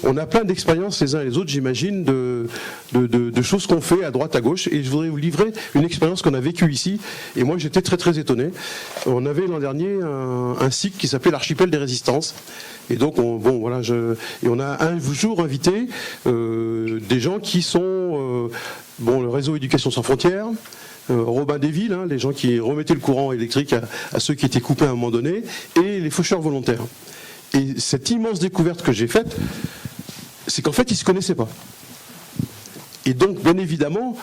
on a plein d'expériences les uns et les autres, j'imagine, de choses qu'on fait à droite, à gauche. Et je voudrais vous livrer une expérience qu'on a vécue ici. Et moi, j'étais très, très étonné. On avait l'an dernier un cycle qui s'appelait l'Archipel des Résistances. Et donc, on a un jour invité des gens qui sont le réseau Éducation sans frontières, Robin des Villes, les gens qui remettaient le courant électrique à ceux qui étaient coupés à un moment donné, et les faucheurs volontaires. Et cette immense découverte que j'ai faite, c'est qu'en fait, ils ne se connaissaient pas. Et donc, bien évidemment,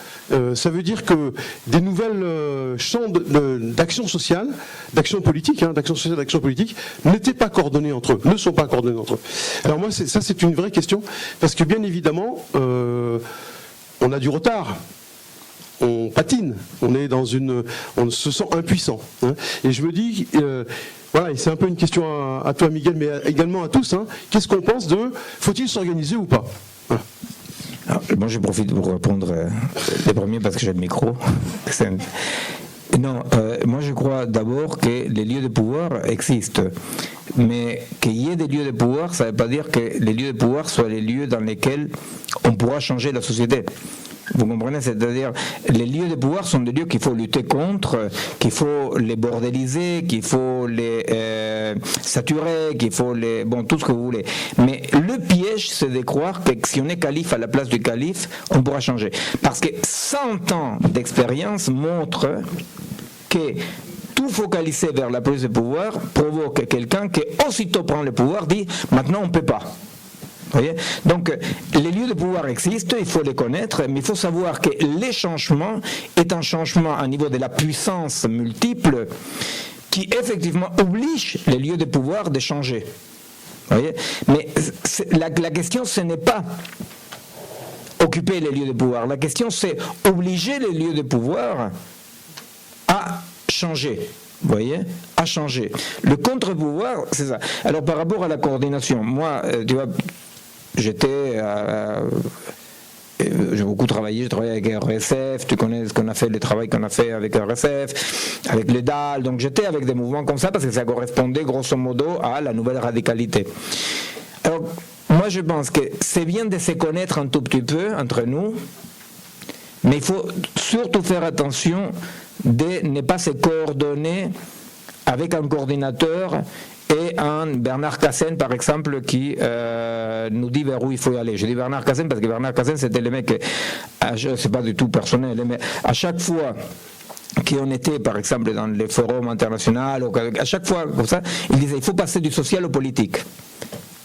ça veut dire que des nouvelles champs d'action sociale, d'action politique, d'action sociale, d'action politique, n'étaient pas coordonnés entre eux, ne sont pas coordonnés entre eux. Alors moi, ça, c'est une vraie question, parce que bien évidemment, on a du retard. On patine, on se sent impuissant. Et je me dis, et c'est un peu une question à toi, Miguel, mais également à tous. Qu'est-ce qu'on pense faut-il s'organiser ou pas? Voilà. Alors, moi, je profite pour répondre les premiers parce que j'ai le micro. Non, moi je crois d'abord que les lieux de pouvoir existent. Mais qu'il y ait des lieux de pouvoir, ça ne veut pas dire que les lieux de pouvoir soient les lieux dans lesquels on pourra changer la société. Vous comprenez? C'est-à-dire, les lieux de pouvoir sont des lieux qu'il faut lutter contre, qu'il faut les bordéliser, qu'il faut les saturer, qu'il faut tout ce que vous voulez. Mais le piège, c'est de croire que si on est calife à la place du calife, on pourra changer. Parce que 100 ans d'expérience montrent que tout focalisé vers la prise de pouvoir provoque quelqu'un qui aussitôt prend le pouvoir, dit « maintenant on ne peut pas ». Voyez. Donc les lieux de pouvoir existent, il faut les connaître, mais il faut savoir que les changements est un changement à niveau de la puissance multiple qui effectivement oblige les lieux de pouvoir de changer. Voyez. Mais la question, ce n'est pas occuper les lieux de pouvoir, la question c'est obliger les lieux de pouvoir à changer. Vous voyez, à changer. Le contre-pouvoir, c'est ça. Alors par rapport à la coordination, moi, tu vois, j'ai beaucoup travaillé, j'ai travaillé avec RSF, tu connais ce qu'on a fait, le travail qu'on a fait avec RSF, avec les DAL, donc j'étais avec des mouvements comme ça parce que ça correspondait grosso modo à la nouvelle radicalité. Alors, moi je pense que c'est bien de se connaître un tout petit peu entre nous, mais il faut surtout faire attention de ne pas se coordonner avec un coordinateur et un Bernard Cassen, par exemple, qui nous dit vers où il faut y aller. Je dis Bernard Cassen parce que Bernard Cassen, c'était le mec, c'est pas du tout personnel, mais à chaque fois qu'on était, par exemple, dans les forums internationaux, à chaque fois comme ça, il disait il faut passer du social au politique.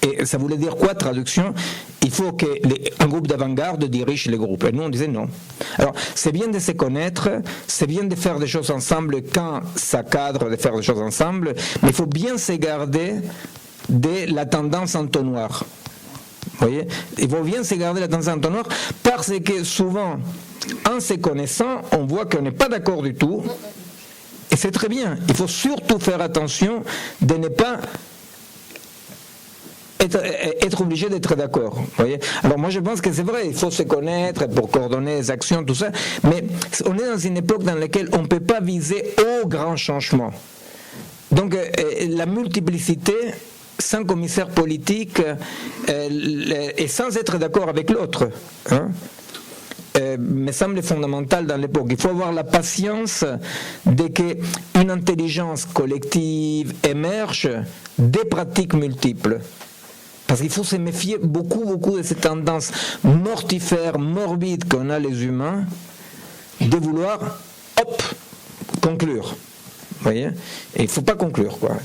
Et ça voulait dire quoi, traduction? Il faut qu'un groupe d'avant-garde dirige les groupes. Et nous, on disait non. Alors, c'est bien de se connaître, c'est bien de faire des choses ensemble quand ça cadre de faire des choses ensemble, mais il faut bien se garder de la tendance entonnoir. Vous voyez? Il faut bien se garder la tendance entonnoir parce que souvent, en se connaissant, on voit qu'on n'est pas d'accord du tout. Et c'est très bien. Il faut surtout faire attention de ne pas être obligé d'être d'accord. Voyez. Alors moi je pense que c'est vrai, il faut se connaître pour coordonner les actions, tout ça, mais on est dans une époque dans laquelle on ne peut pas viser au grand changement. Donc la multiplicité sans commissaire politique et sans être d'accord avec l'autre, me semble fondamental dans l'époque. Il faut avoir la patience de qu'une intelligence collective émerge des pratiques multiples. Parce qu'il faut se méfier beaucoup de ces tendances mortifères, morbides qu'on a les humains, de vouloir, conclure. Vous voyez? Et il ne faut pas conclure, quoi.